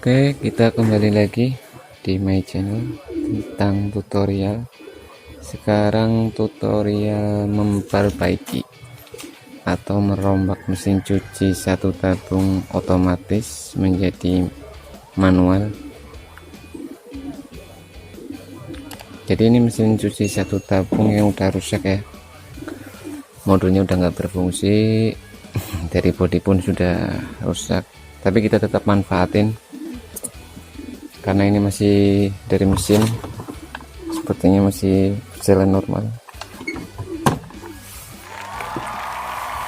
Oke, kita kembali lagi di my channel tentang tutorial. Sekarang tutorial memperbaiki atau merombak mesin cuci satu tabung otomatis menjadi manual. Jadi ini mesin cuci satu tabung yang udah rusak ya, modulnya udah nggak berfungsi, dari bodi pun sudah rusak, tapi kita tetap manfaatin karena ini masih dari mesin, sepertinya masih berjalan normal.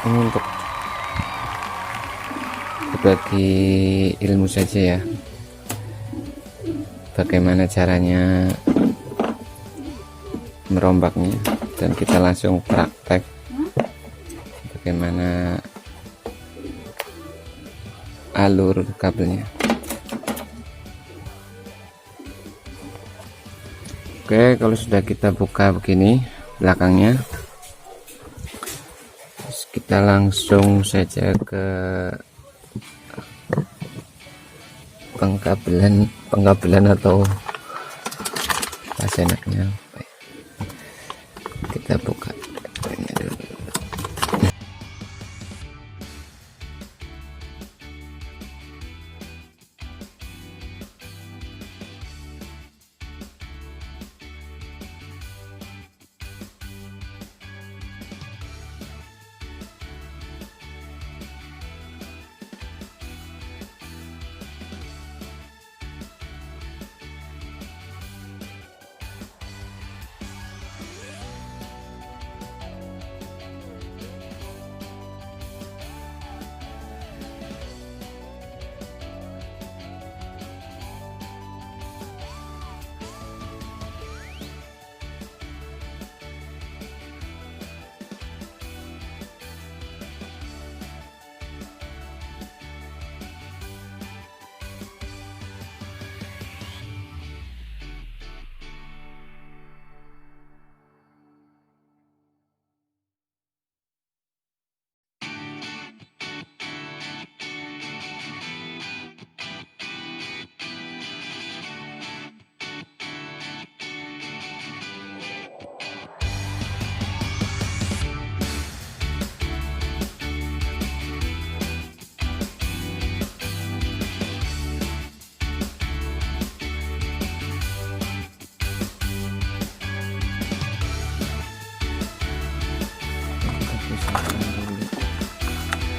Ini untuk berbagi ilmu saja ya, bagaimana caranya merombaknya, dan kita langsung praktek bagaimana alur kabelnya. Oke, kalau sudah kita buka begini belakangnya, terus kita langsung saja ke pengkabelan atau pas enaknya kita buka ini dulu.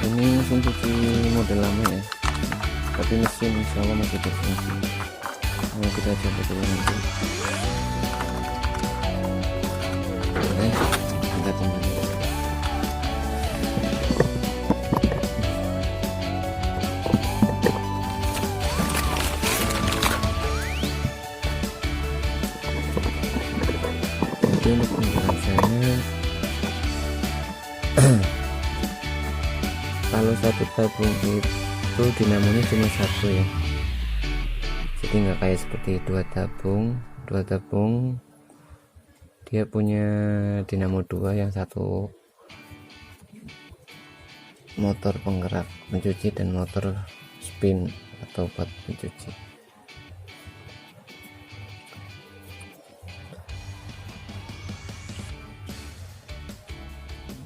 Ini mesin cuci model lama ya, tapi mesin insya Allah masih berfungsi. Nah, kita coba dulu nanti. Oke, kita tunggu. Jadi untuk penjelasannya, kalau satu tabung itu dinamonya cuma satu ya, jadi nggak kayak seperti dua tabung dia punya dinamo dua, yang satu motor penggerak mencuci dan motor spin atau buat mencuci.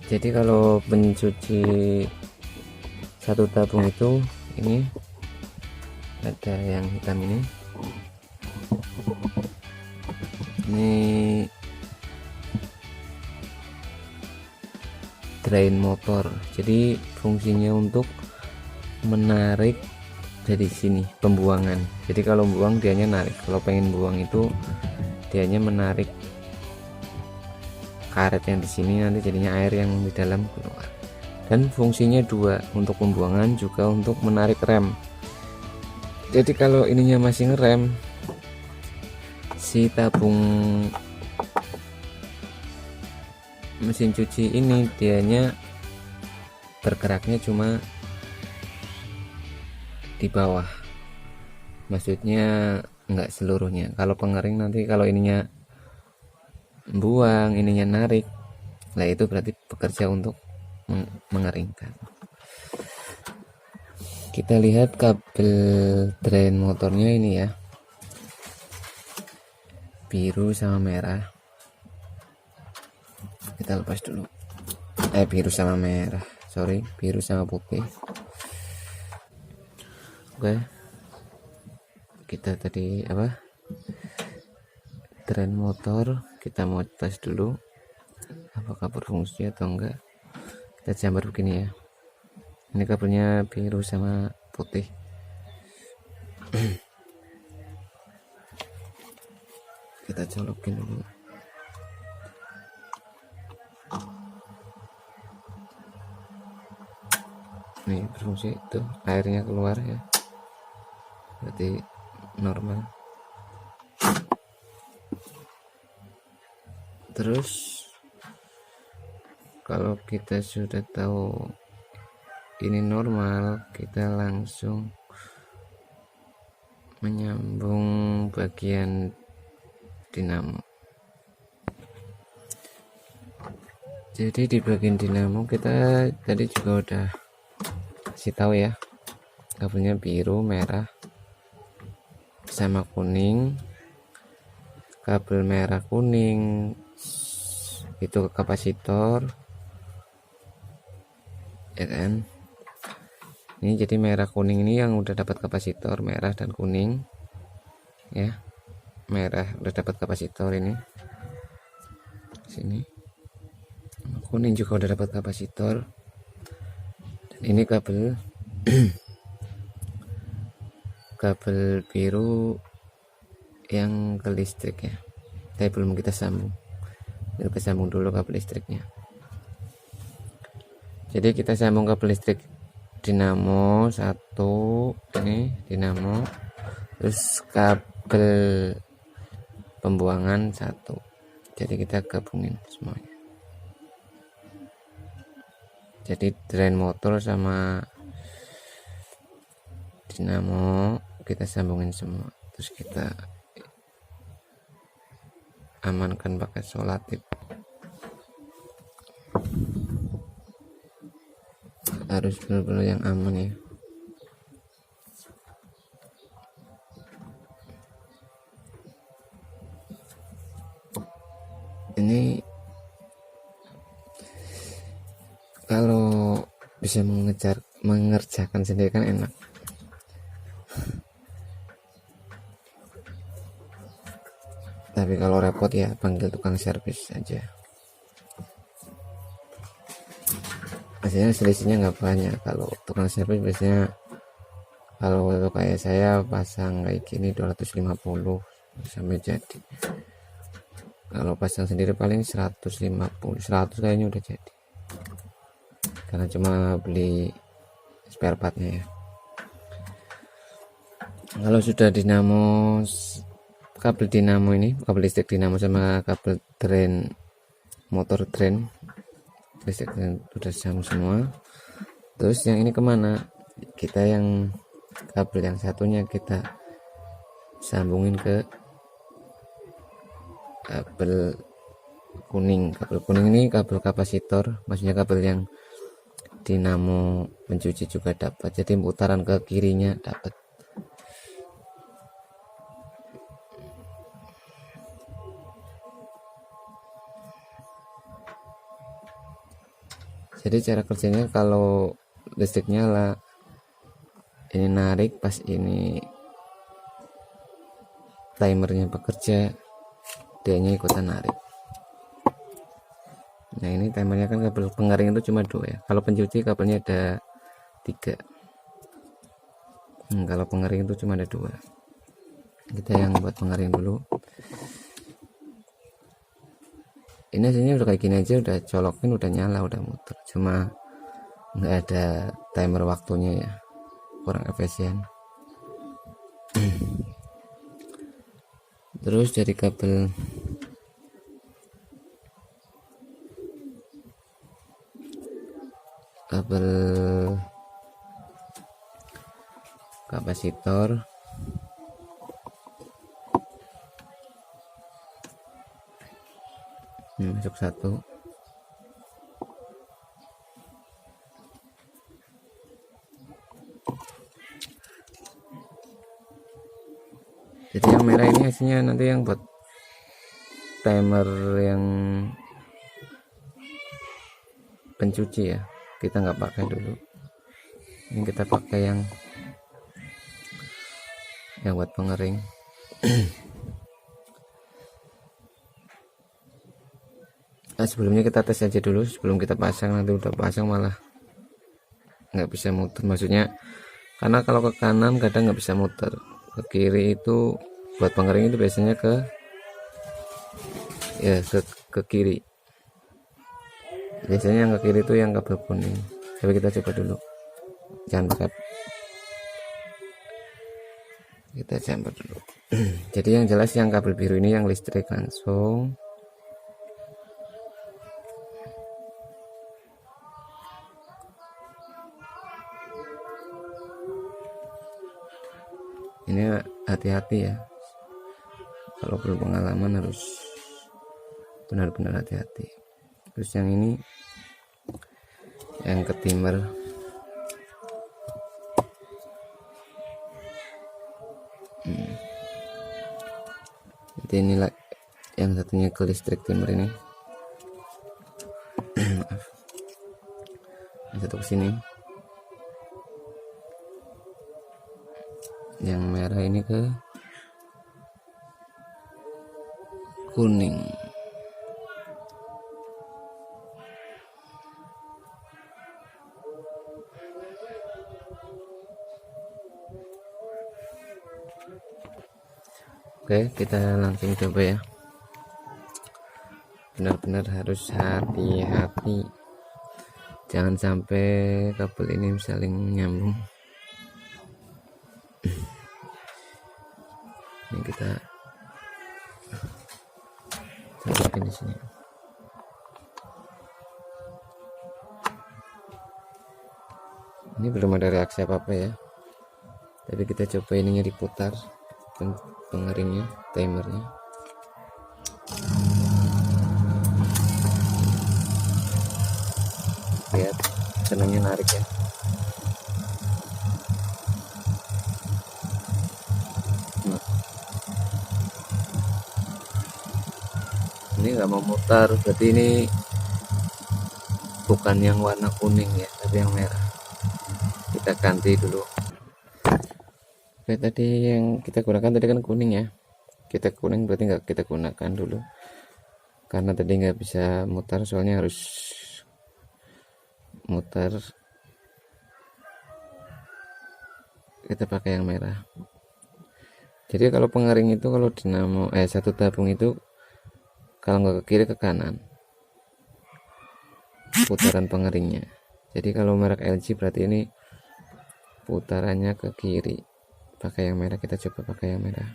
Jadi kalau pencuci satu tabung itu, ini ada yang hitam ini drain motor, jadi fungsinya untuk menarik dari sini pembuangan. Jadi kalau buang dianya narik, kalau pengen buang itu dianya menarik karet yang di sini, nanti jadinya air yang di dalam keluar. Dan fungsinya dua, untuk pembuangan juga untuk menarik rem. Jadi kalau ininya masih ngerem, si tabung mesin cuci ini dianya bergeraknya cuma di bawah, maksudnya enggak seluruhnya. Kalau pengering nanti kalau ininya buang, ininya narik, nah itu berarti bekerja untuk mengeringkan. Kita lihat kabel drain motornya ini ya, biru sama merah. Kita lepas dulu, biru sama merah, sorry, biru sama putih. Oke, kita tadi drain motor kita mau tes dulu apakah berfungsi atau enggak. Kita jambar begini ya, ini kabelnya biru sama putih. Kita colokin dulu. Nih berfungsi, itu airnya keluar ya, berarti normal. Terus kalau kita sudah tahu ini normal, kita langsung menyambung bagian dinamo. Jadi di bagian dinamo kita tadi juga udah kasih tahu ya, kabelnya biru, merah sama kuning. Kabel merah kuning itu ke kapasitor ya kan. Ini jadi merah kuning ini yang udah dapat kapasitor, merah dan kuning ya. Merah udah dapat kapasitor ini sini, kuning juga udah dapat kapasitor. Dan ini kabel kabel biru yang ke listrik ya, tapi belum kita sambung. Kita sambung dulu kabel listriknya. Jadi kita sambung kabel listrik dinamo satu, ini dinamo, terus kabel pembuangan satu. Jadi kita gabungin semuanya. Jadi drain motor sama dinamo kita sambungin semua, terus kita amankan pakai solatip. Harus benar-benar yang aman ya. Ini kalau bisa mengerjakan sendiri kan enak. Tapi kalau repot ya panggil tukang servis aja. Hasilnya selisihnya nggak banyak. Kalau tukang servis biasanya, kalau kayak saya pasang kayak gini 250 sampai jadi. Kalau pasang sendiri paling 150, 100 kayaknya udah jadi, karena cuma beli spare partnya ya. Kalau sudah dinamo, kabel dinamo ini, kabel listrik dinamo sama kabel drain motor drain listrik sudah sambung semua. Terus yang ini kemana? Kita yang kabel yang satunya kita sambungin ke kabel kuning. Kabel kuning ini kabel kapasitor, maksudnya kabel yang dinamo mencuci juga dapat, jadi putaran ke kirinya dapat. Jadi cara kerjanya, kalau listrik nyala ini narik, pas ini timernya bekerja dia nya ikutan narik. Nah ini timernya kan, kabel pengering itu cuma 2 ya, kalau pencuci kabelnya ada 3. Kalau pengering itu cuma ada 2. Kita yang buat pengering dulu. Ini hasilnya udah kayak gini aja, udah colokin, udah nyala, udah muter, cuma nggak ada timer waktunya ya, kurang efisien. Terus dari kabel kapasitor masuk 1. Jadi yang merah ini hasilnya nanti yang buat timer yang pencuci ya, kita nggak pakai dulu. Ini kita pakai yang buat pengering. Nah, sebelumnya kita tes aja dulu sebelum kita pasang, nanti udah pasang malah nggak bisa muter, maksudnya karena kalau ke kanan kadang nggak bisa muter, ke kiri itu buat pengering itu biasanya ke kiri, biasanya yang ke kiri itu yang kabel kuning. Tapi kita coba dulu, jangan pakai, kita jumper dulu. Jadi yang jelas yang kabel biru ini yang listrik langsung. Ini hati-hati ya, kalau belum pengalaman harus benar-benar hati-hati. Terus yang ini yang ke timer, jadi inilah yang satunya ke listrik timer ini. Yang satu ke sini, yang merah ini ke kuning. Oke, kita langsung coba ya. Benar-benar harus hati-hati, jangan sampai kabel ini saling nyambung. Ini kita colokin di sini. Ini belum ada reaksi apa-apa ya, tapi kita coba ininya diputar, pengeringnya, timernya. Lihat, senangnya narik ya. Nah, ini nggak mau mutar, berarti ini bukan yang warna kuning ya, tapi yang merah. Kita ganti dulu. Oke, tadi yang kita gunakan tadi kan kuning ya, kita kuning berarti nggak kita gunakan dulu, karena tadi nggak bisa mutar, soalnya harus mutar. Kita pakai yang merah. Jadi kalau pengering itu, kalau dinamo satu tabung itu, kalau nggak ke kiri ke kanan putaran pengeringnya. Jadi kalau merek LG berarti ini putarannya ke kiri. Pakai yang merah, kita coba pakai yang merah.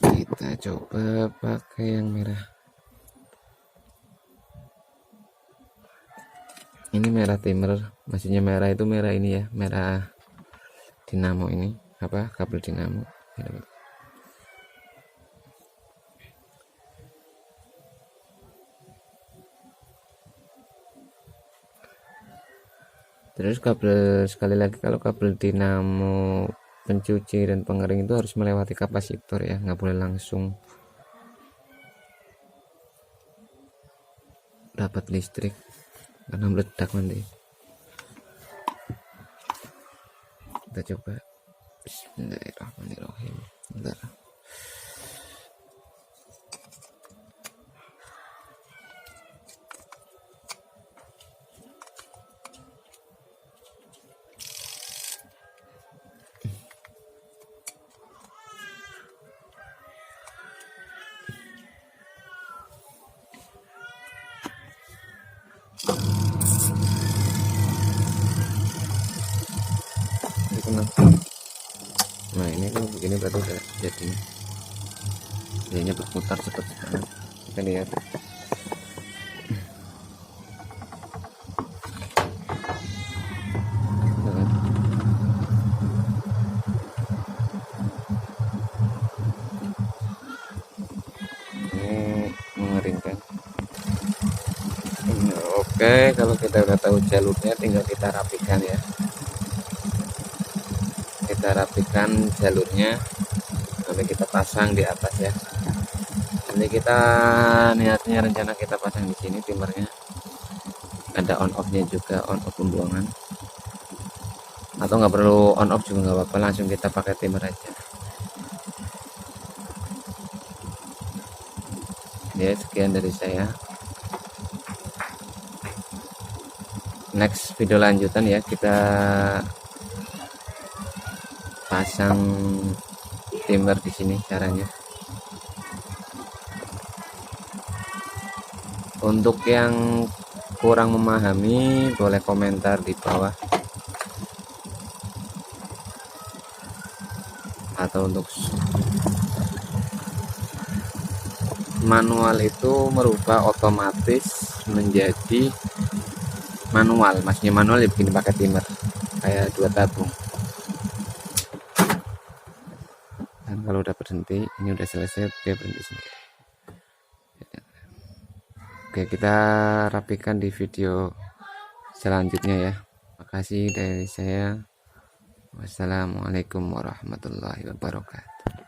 Kita coba pakai yang merah. Ini merah timer, maksudnya merah itu merah ini ya, merah dinamo ini, apa, kabel dinamo. Terus kabel, sekali lagi, kalau kabel dinamo pencuci dan pengering itu harus melewati kapasitor ya, nggak boleh langsung dapat listrik karena meledak nanti. Kita coba. Bismillahirrahmanirrahim. Bentar. Nah ini kan begini berarti udah jadi, jadinya berputar cepat banget. Kita lihat. Ini mengeringkan. Oke. Oke, kalau kita udah tahu jalurnya tinggal kita rapikan ya. Kita rapikan jalurnya, nanti kita pasang di atas ya. Nanti kita niatnya rencana kita pasang di sini timernya. Ada on off nya juga, on off pembuangan. Atau nggak perlu on off juga nggak apa-apa, langsung kita pakai timer aja. Ya, sekian dari saya. Next video lanjutan ya, kita pasang timer di sini caranya. Untuk yang kurang memahami boleh komentar di bawah, atau untuk manual itu merubah otomatis menjadi manual. Maksudnya manual ya begini, pakai timer kayak 2 tabung. Dan kalau udah berhenti, ini udah selesai, dia berhenti sendiri. Oke, kita rapikan di video selanjutnya ya. Makasih dari saya. Wassalamualaikum warahmatullahi wabarakatuh.